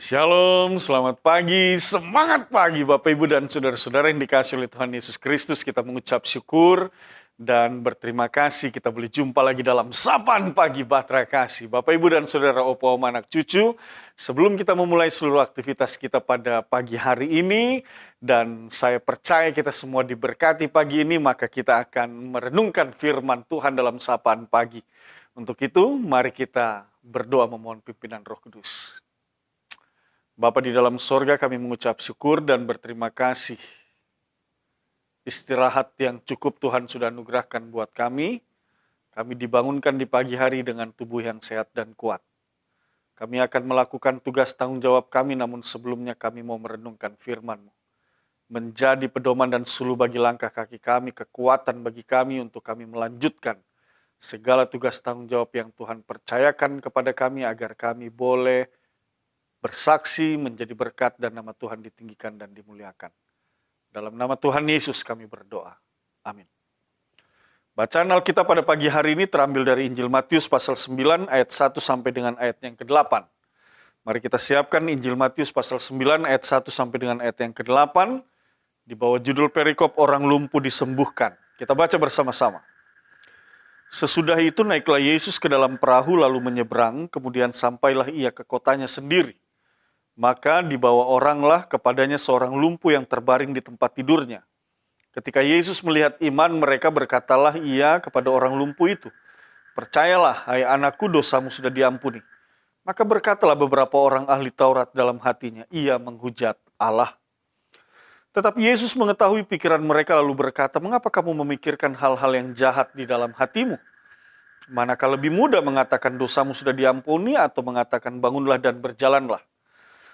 Shalom, selamat pagi, semangat pagi Bapak Ibu dan Saudara-saudara yang dikasihi oleh Tuhan Yesus Kristus. Kita mengucap syukur dan berterima kasih kita boleh jumpa lagi dalam Sapaan Pagi Bahtera Kasih. Bapak Ibu dan Saudara, Opa Oma anak cucu, sebelum kita memulai seluruh aktivitas kita pada pagi hari ini, dan saya percaya kita semua diberkati pagi ini, maka kita akan merenungkan firman Tuhan dalam Sapaan Pagi. Untuk itu, mari kita berdoa memohon pimpinan Roh Kudus. Bapa di dalam sorga, kami mengucap syukur dan berterima kasih. Istirahat yang cukup Tuhan sudah anugerahkan buat kami. Kami dibangunkan di pagi hari dengan tubuh yang sehat dan kuat. Kami akan melakukan tugas tanggung jawab kami, namun sebelumnya kami mau merenungkan firman-Mu. Menjadi pedoman dan suluh bagi langkah kaki kami, kekuatan bagi kami untuk kami melanjutkan segala tugas tanggung jawab yang Tuhan percayakan kepada kami agar kami boleh bersaksi, menjadi berkat, dan nama Tuhan ditinggikan dan dimuliakan. Dalam nama Tuhan Yesus kami berdoa. Amin. Bacaan Alkitab pada pagi hari ini terambil dari Injil Matius pasal 9 ayat 1 sampai dengan ayat yang ke-8. Mari kita siapkan Injil Matius pasal 9 ayat 1 sampai dengan ayat yang ke-8. Di bawah judul perikop orang lumpuh disembuhkan. Kita baca bersama-sama. Sesudah itu naiklah Yesus ke dalam perahu lalu menyeberang, kemudian sampailah ia ke kotanya sendiri. Maka dibawa oranglah kepadanya seorang lumpuh yang terbaring di tempat tidurnya. Ketika Yesus melihat iman mereka, berkatalah ia kepada orang lumpuh itu, "Percayalah, hai anakku, dosamu sudah diampuni." Maka berkatalah beberapa orang ahli Taurat dalam hatinya, "Ia menghujat Allah." Tetapi Yesus mengetahui pikiran mereka lalu berkata, "Mengapa kamu memikirkan hal-hal yang jahat di dalam hatimu? Manakah lebih mudah mengatakan dosamu sudah diampuni atau mengatakan bangunlah dan berjalanlah?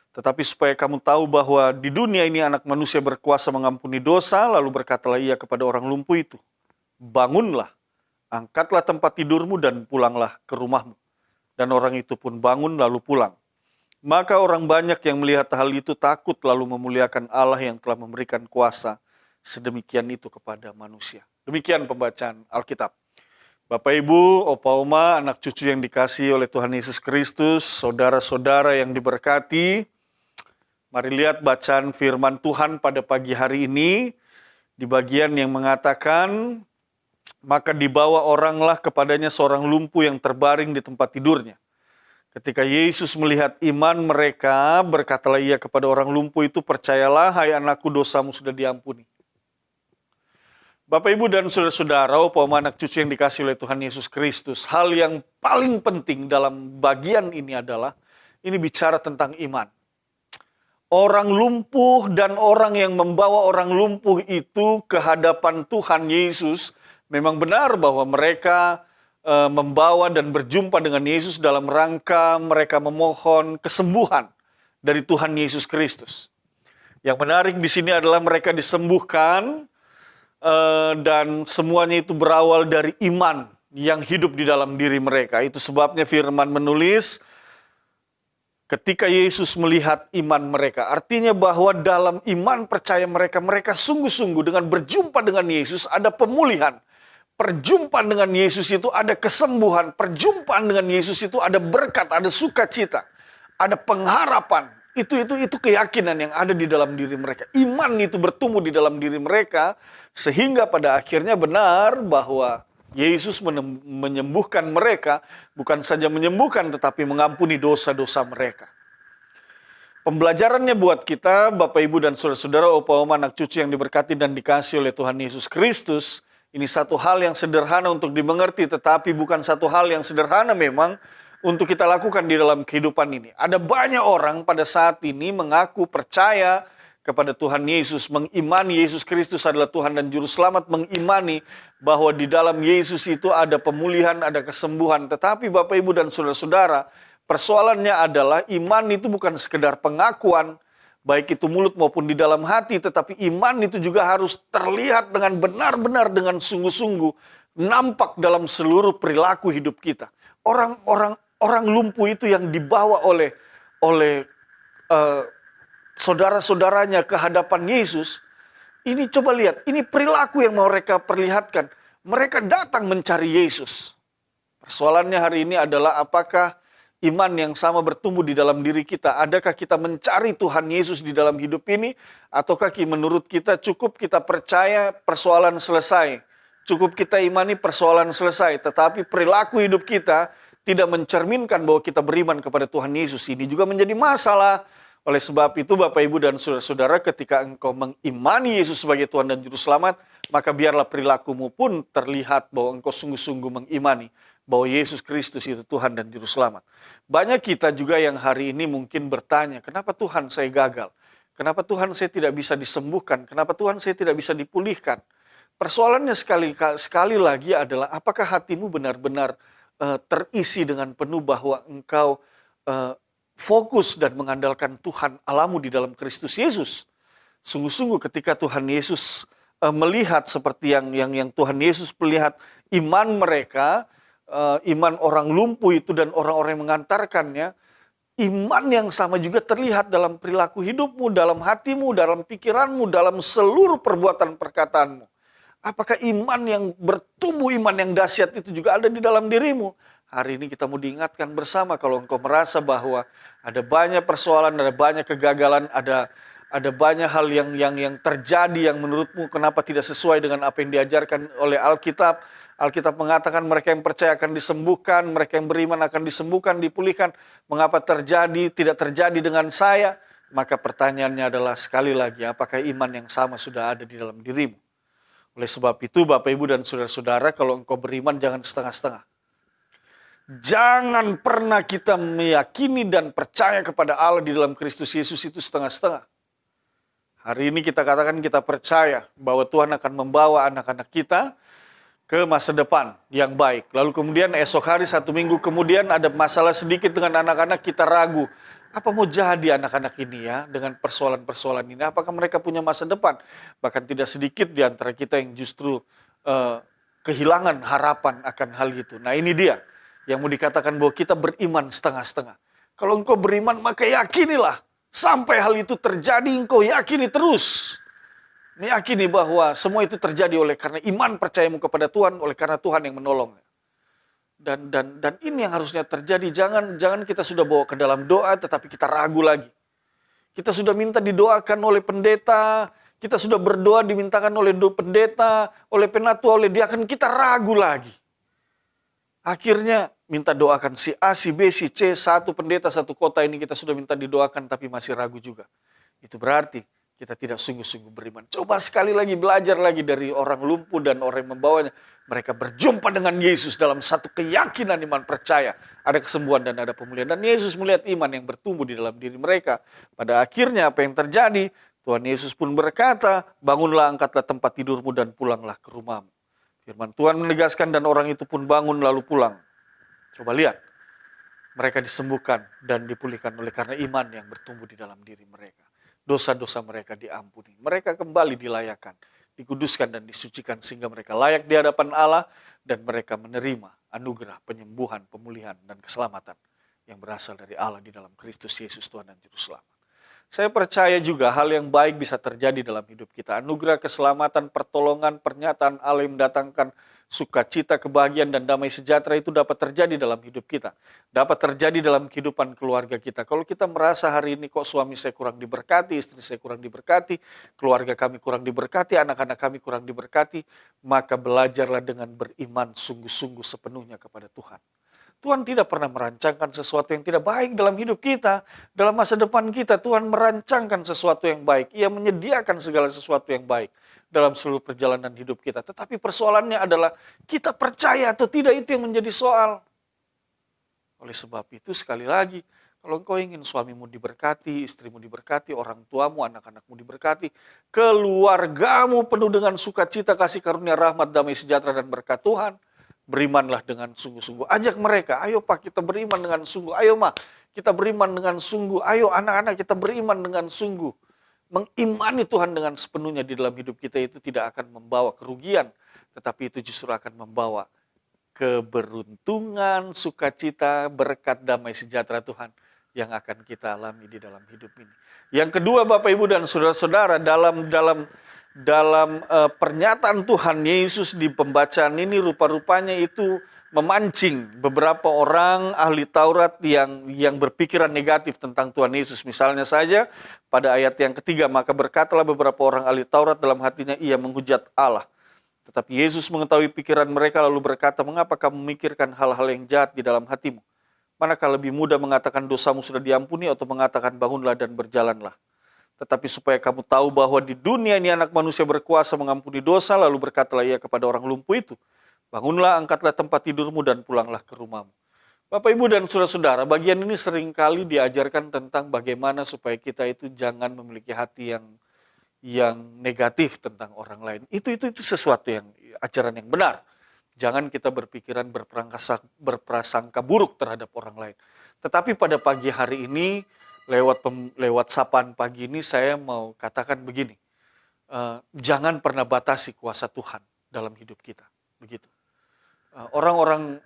Tetapi supaya kamu tahu bahwa di dunia ini anak manusia berkuasa mengampuni dosa," lalu berkatalah ia kepada orang lumpuh itu, "Bangunlah, angkatlah tempat tidurmu dan pulanglah ke rumahmu." Dan orang itu pun bangun lalu pulang. Maka orang banyak yang melihat hal itu takut lalu memuliakan Allah yang telah memberikan kuasa sedemikian itu kepada manusia. Demikian pembacaan Alkitab. Bapak Ibu, Opa Oma, anak cucu yang dikasihi oleh Tuhan Yesus Kristus, saudara-saudara yang diberkati, mari lihat bacaan firman Tuhan pada pagi hari ini di bagian yang mengatakan, "Maka dibawa oranglah kepadanya seorang lumpuh yang terbaring di tempat tidurnya. Ketika Yesus melihat iman mereka, berkatalah ia kepada orang lumpuh itu, "Percayalah, hai anakku, dosamu sudah diampuni." Bapak Ibu dan saudara-saudara, Opa Oma anak cucu yang dikasihi oleh Tuhan Yesus Kristus, hal yang paling penting dalam bagian ini adalah, ini bicara tentang iman. Orang lumpuh dan orang yang membawa orang lumpuh itu ke hadapan Tuhan Yesus, memang benar bahwa mereka membawa dan berjumpa dengan Yesus dalam rangka mereka memohon kesembuhan dari Tuhan Yesus Kristus. Yang menarik di sini adalah mereka disembuhkan dan semuanya itu berawal dari iman yang hidup di dalam diri mereka. Itu sebabnya firman menulis, ketika Yesus melihat iman mereka, artinya bahwa dalam iman percaya mereka, mereka sungguh-sungguh dengan berjumpa dengan Yesus ada pemulihan. Perjumpaan dengan Yesus itu ada kesembuhan. Perjumpaan dengan Yesus itu ada berkat, ada sukacita, ada pengharapan. Itu keyakinan yang ada di dalam diri mereka. Iman itu bertumbuh di dalam diri mereka, sehingga pada akhirnya benar bahwa Yesus menyembuhkan mereka, bukan saja menyembuhkan tetapi mengampuni dosa-dosa mereka. Pembelajarannya buat kita, Bapak Ibu dan saudara-saudara, Opa Oma anak cucu yang diberkati dan dikasihi oleh Tuhan Yesus Kristus, ini satu hal yang sederhana untuk dimengerti, tetapi bukan satu hal yang sederhana memang untuk kita lakukan di dalam kehidupan ini. Ada banyak orang pada saat ini mengaku percaya kepada Tuhan Yesus, mengimani Yesus Kristus adalah Tuhan dan Juru Selamat, mengimani bahwa di dalam Yesus itu ada pemulihan, ada kesembuhan. Tetapi Bapak Ibu dan saudara-saudara, persoalannya adalah iman itu bukan sekedar pengakuan, baik itu mulut maupun di dalam hati, tetapi iman itu juga harus terlihat dengan benar-benar, dengan sungguh-sungguh, nampak dalam seluruh perilaku hidup kita. Orang lumpuh itu yang dibawa oleh saudara-saudaranya ke hadapan Yesus, ini coba lihat, ini perilaku yang mau mereka perlihatkan. Mereka datang mencari Yesus. Persoalannya hari ini adalah apakah iman yang sama bertumbuh di dalam diri kita? Adakah kita mencari Tuhan Yesus di dalam hidup ini? Ataukah menurut kita cukup kita percaya persoalan selesai? Cukup kita imani persoalan selesai. Tetapi perilaku hidup kita tidak mencerminkan bahwa kita beriman kepada Tuhan Yesus. Ini juga menjadi masalah. Oleh sebab itu Bapak Ibu dan Saudara-saudara, ketika engkau mengimani Yesus sebagai Tuhan dan Juru Selamat, maka biarlah perilakumu pun terlihat bahwa engkau sungguh-sungguh mengimani bahwa Yesus Kristus itu Tuhan dan Juru Selamat. Banyak kita juga yang hari ini mungkin bertanya, kenapa Tuhan saya gagal? Kenapa Tuhan saya tidak bisa disembuhkan? Kenapa Tuhan saya tidak bisa dipulihkan? Persoalannya sekali lagi adalah apakah hatimu benar-benar terisi dengan penuh bahwa engkau fokus dan mengandalkan Tuhan Allahmu di dalam Kristus Yesus. Sungguh-sungguh ketika Tuhan Yesus melihat seperti yang Tuhan Yesus melihat iman mereka, iman orang lumpuh itu dan orang-orang yang mengantarkannya, iman yang sama juga terlihat dalam perilaku hidupmu, dalam hatimu, dalam pikiranmu, dalam seluruh perbuatan perkataanmu. Apakah iman yang bertumbuh, iman yang dahsyat itu juga ada di dalam dirimu? Hari ini kita mau diingatkan bersama, kalau engkau merasa bahwa ada banyak persoalan, ada banyak kegagalan, ada banyak hal yang terjadi yang menurutmu kenapa tidak sesuai dengan apa yang diajarkan oleh Alkitab. Alkitab mengatakan mereka yang percaya akan disembuhkan, mereka yang beriman akan disembuhkan, dipulihkan. Mengapa tidak terjadi dengan saya? Maka pertanyaannya adalah sekali lagi, apakah iman yang sama sudah ada di dalam dirimu? Oleh sebab itu Bapak Ibu dan Saudara-saudara, kalau engkau beriman jangan setengah-setengah. Jangan pernah kita meyakini dan percaya kepada Allah di dalam Kristus Yesus itu setengah-setengah. Hari ini kita katakan kita percaya bahwa Tuhan akan membawa anak-anak kita ke masa depan yang baik. Lalu kemudian esok hari, 1 minggu kemudian ada masalah sedikit dengan anak-anak, kita ragu. Apa mau jadi anak-anak ini ya dengan persoalan-persoalan ini? Apakah mereka punya masa depan? Bahkan tidak sedikit di antara kita yang justru kehilangan harapan akan hal itu. Nah ini dia yang mau dikatakan bahwa kita beriman setengah-setengah. Kalau engkau beriman maka yakinilah. Sampai hal itu terjadi engkau yakini terus. Meyakini bahwa semua itu terjadi oleh karena iman percayamu kepada Tuhan, oleh karena Tuhan yang menolong. Dan ini yang harusnya terjadi. Jangan kita sudah bawa ke dalam doa tetapi kita ragu lagi. Kita sudah minta didoakan oleh pendeta, kita sudah berdoa dimintakan oleh pendeta, oleh penatua, oleh diaken, kita ragu lagi. Akhirnya minta doakan si A, si B, si C, satu pendeta, satu kota ini kita sudah minta didoakan tapi masih ragu juga. Itu berarti kita tidak sungguh-sungguh beriman. Coba sekali lagi belajar lagi dari orang lumpuh dan orang yang membawanya. Mereka berjumpa dengan Yesus dalam satu keyakinan iman percaya. Ada kesembuhan dan ada pemulihan. Dan Yesus melihat iman yang bertumbuh di dalam diri mereka. Pada akhirnya apa yang terjadi? Tuhan Yesus pun berkata, bangunlah, angkatlah tempat tidurmu dan pulanglah ke rumahmu. Firman Tuhan menegaskan dan orang itu pun bangun lalu pulang. Coba lihat, mereka disembuhkan dan dipulihkan oleh karena iman yang bertumbuh di dalam diri mereka. Dosa-dosa mereka diampuni. Mereka kembali dilayakan, dikuduskan dan disucikan sehingga mereka layak di hadapan Allah dan mereka menerima anugerah penyembuhan, pemulihan dan keselamatan yang berasal dari Allah di dalam Kristus Yesus Tuhan dan Juru Selamat. Saya percaya juga hal yang baik bisa terjadi dalam hidup kita. Anugerah keselamatan, pertolongan, pernyataan Allah yang mendatangkan sukacita, kebahagiaan, dan damai sejahtera itu dapat terjadi dalam hidup kita. Dapat terjadi dalam kehidupan keluarga kita. Kalau kita merasa hari ini kok suami saya kurang diberkati, istri saya kurang diberkati, keluarga kami kurang diberkati, anak-anak kami kurang diberkati, maka belajarlah dengan beriman sungguh-sungguh sepenuhnya kepada Tuhan. Tuhan tidak pernah merancangkan sesuatu yang tidak baik dalam hidup kita. Dalam masa depan kita, Tuhan merancangkan sesuatu yang baik. Ia menyediakan segala sesuatu yang baik dalam seluruh perjalanan hidup kita. Tetapi persoalannya adalah kita percaya atau tidak, itu yang menjadi soal. Oleh sebab itu sekali lagi, kalau engkau ingin suamimu diberkati, istrimu diberkati, orang tuamu, anak-anakmu diberkati, keluargamu penuh dengan sukacita, kasih karunia, rahmat, damai sejahtera dan berkat Tuhan, berimanlah dengan sungguh-sungguh. Ajak mereka, ayo Pak kita beriman dengan sungguh. Ayo Ma, kita beriman dengan sungguh. Ayo anak-anak kita beriman dengan sungguh. Mengimani Tuhan dengan sepenuhnya di dalam hidup kita itu tidak akan membawa kerugian. Tetapi itu justru akan membawa keberuntungan, sukacita, berkat, damai sejahtera Tuhan yang akan kita alami di dalam hidup ini. Yang kedua Bapak Ibu dan Saudara-saudara, dalam dalam pernyataan Tuhan Yesus di pembacaan ini rupa-rupanya itu memancing beberapa orang ahli Taurat yang berpikiran negatif tentang Tuhan Yesus. Misalnya saja pada ayat yang ketiga, maka berkatalah beberapa orang ahli Taurat dalam hatinya, ia menghujat Allah. Tetapi Yesus mengetahui pikiran mereka lalu berkata, mengapa kamu memikirkan hal-hal yang jahat di dalam hatimu? Manakah lebih mudah mengatakan dosamu sudah diampuni atau mengatakan bangunlah dan berjalanlah? Tetapi supaya kamu tahu bahwa di dunia ini anak manusia berkuasa mengampuni dosa, lalu berkatalah ia kepada orang lumpuh itu, bangunlah, angkatlah tempat tidurmu dan pulanglah ke rumahmu. Bapak, Ibu, dan saudara-saudara, bagian ini seringkali diajarkan tentang bagaimana supaya kita itu jangan memiliki hati yang negatif tentang orang lain. Itu sesuatu yang ajaran yang benar. Jangan kita berpikiran berprasangka buruk terhadap orang lain. Tetapi pada pagi hari ini, lewat sapaan pagi ini, saya mau katakan begini. Jangan pernah batasi kuasa Tuhan dalam hidup kita. Begitu. Orang-orang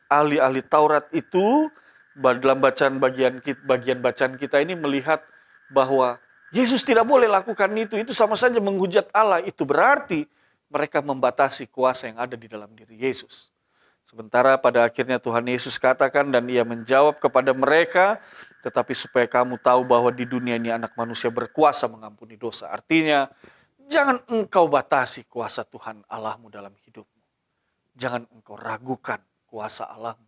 ahli-ahli Taurat itu dalam bagian bacaan kita ini melihat bahwa Yesus tidak boleh lakukan itu sama saja menghujat Allah. Itu berarti mereka membatasi kuasa yang ada di dalam diri Yesus. Sementara pada akhirnya Tuhan Yesus katakan dan ia menjawab kepada mereka, tetapi supaya kamu tahu bahwa di dunia ini anak manusia berkuasa mengampuni dosa. Artinya, jangan engkau batasi kuasa Tuhan Allahmu dalam hidupmu. Jangan engkau ragukan kuasa Allahmu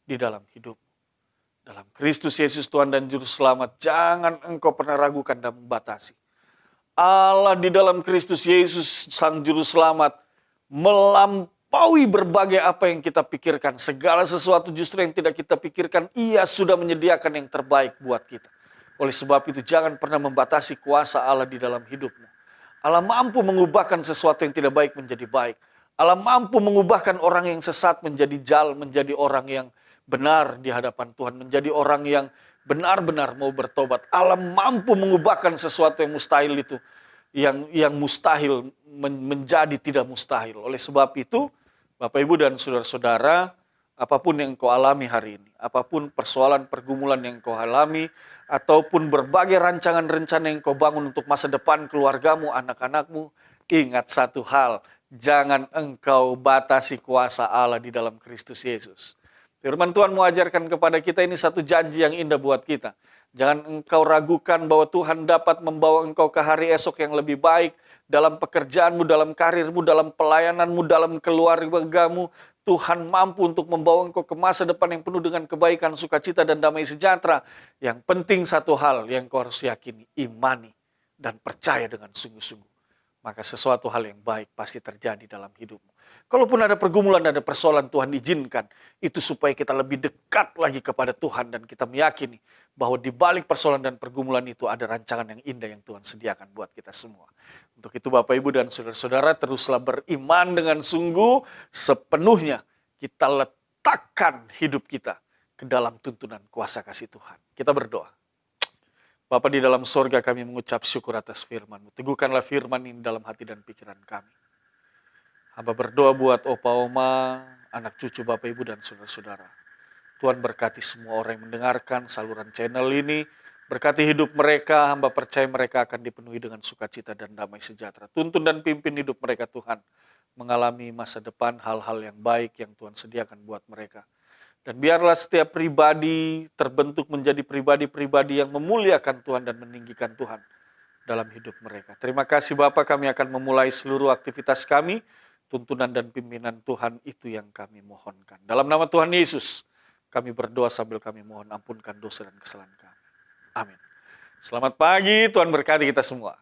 di dalam hidupmu. Dalam Kristus Yesus Tuhan dan Juru Selamat, jangan engkau pernah ragukan dan membatasi. Allah di dalam Kristus Yesus Sang Juru Selamat melampaui berbagai apa yang kita pikirkan. Segala sesuatu justru yang tidak kita pikirkan, ia sudah menyediakan yang terbaik buat kita. Oleh sebab itu jangan pernah membatasi kuasa Allah di dalam hidupmu. Allah mampu mengubahkan sesuatu yang tidak baik menjadi baik. Allah mampu mengubahkan orang yang sesat menjadi orang yang benar di hadapan Tuhan. Menjadi orang yang benar-benar mau bertobat. Allah mampu mengubahkan sesuatu yang mustahil itu. Yang mustahil menjadi tidak mustahil. Oleh sebab itu, Bapak, Ibu, dan saudara-saudara, apapun yang kau alami hari ini, apapun persoalan pergumulan yang kau alami, ataupun berbagai rancangan-rencana yang kau bangun untuk masa depan keluargamu, anak-anakmu, ingat satu hal, jangan engkau batasi kuasa Allah di dalam Kristus Yesus. Firman Tuhan mengajarkan kepada kita ini satu janji yang indah buat kita. Jangan engkau ragukan bahwa Tuhan dapat membawa engkau ke hari esok yang lebih baik. Dalam pekerjaanmu, dalam karirmu, dalam pelayananmu, dalam keluargamu. Tuhan mampu untuk membawa engkau ke masa depan yang penuh dengan kebaikan, sukacita, dan damai sejahtera. Yang penting satu hal yang kau harus yakini, imani, dan percaya dengan sungguh-sungguh. Maka sesuatu hal yang baik pasti terjadi dalam hidupmu. Kalaupun ada pergumulan, ada persoalan, Tuhan izinkan. Itu supaya kita lebih dekat lagi kepada Tuhan. Dan kita meyakini bahwa di balik persoalan dan pergumulan itu ada rancangan yang indah yang Tuhan sediakan buat kita semua. Untuk itu Bapak, Ibu, dan saudara-saudara, teruslah beriman dengan sungguh sepenuhnya. Kita letakkan hidup kita ke dalam tuntunan kuasa kasih Tuhan. Kita berdoa. Bapa di dalam sorga, kami mengucap syukur atas firman-Mu. Teguhkanlah firman ini dalam hati dan pikiran kami. Hamba berdoa buat opa oma, anak cucu Bapak, Ibu, dan saudara-saudara. Tuhan berkati semua orang yang mendengarkan saluran channel ini. Berkati hidup mereka, hamba percaya mereka akan dipenuhi dengan sukacita dan damai sejahtera. Tuntun dan pimpin hidup mereka Tuhan. Mengalami masa depan hal-hal yang baik yang Tuhan sediakan buat mereka. Dan biarlah setiap pribadi terbentuk menjadi pribadi-pribadi yang memuliakan Tuhan dan meninggikan Tuhan dalam hidup mereka. Terima kasih Bapak, kami akan memulai seluruh aktivitas kami. Tuntunan dan pimpinan Tuhan itu yang kami mohonkan. Dalam nama Tuhan Yesus, kami berdoa sambil kami mohon ampunkan dosa dan kesalahan kami. Amin. Selamat pagi, Tuhan berkati kita semua.